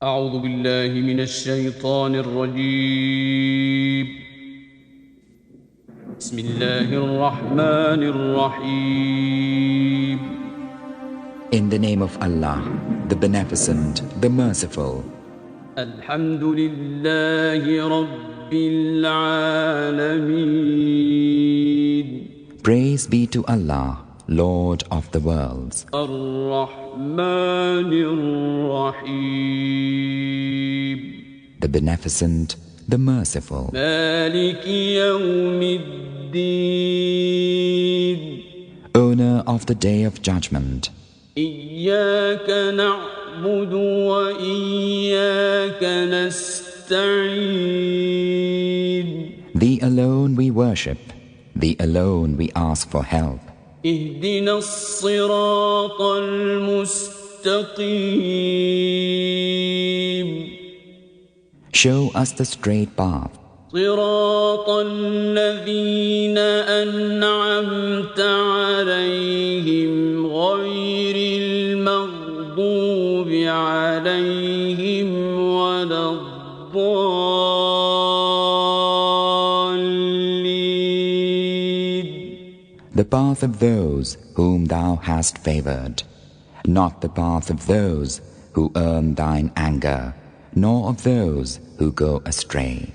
أعوذ بالله من الشيطان الرجيم بسم الله الرحمن الرحيم In the name of Allah, the Beneficent, the Merciful. الحمد لله رب العالمين Praise be to Allah, Lord of the worlds. الرحمن الرحيم The Beneficent, the Merciful. مالك يوم الدين Owner of the Day of Judgment. إياك نعبد وإياك نستعين Thee alone we worship, Thee alone we ask for help. اهدنا الصراط المستقيم Show us the straight path. صراط الذين أنعمت عليهم غير المغضوب عليهم ولا الضالين. The path of those whom Thou hast favored, not the path of those who earn Thine anger, nor of those who go astray.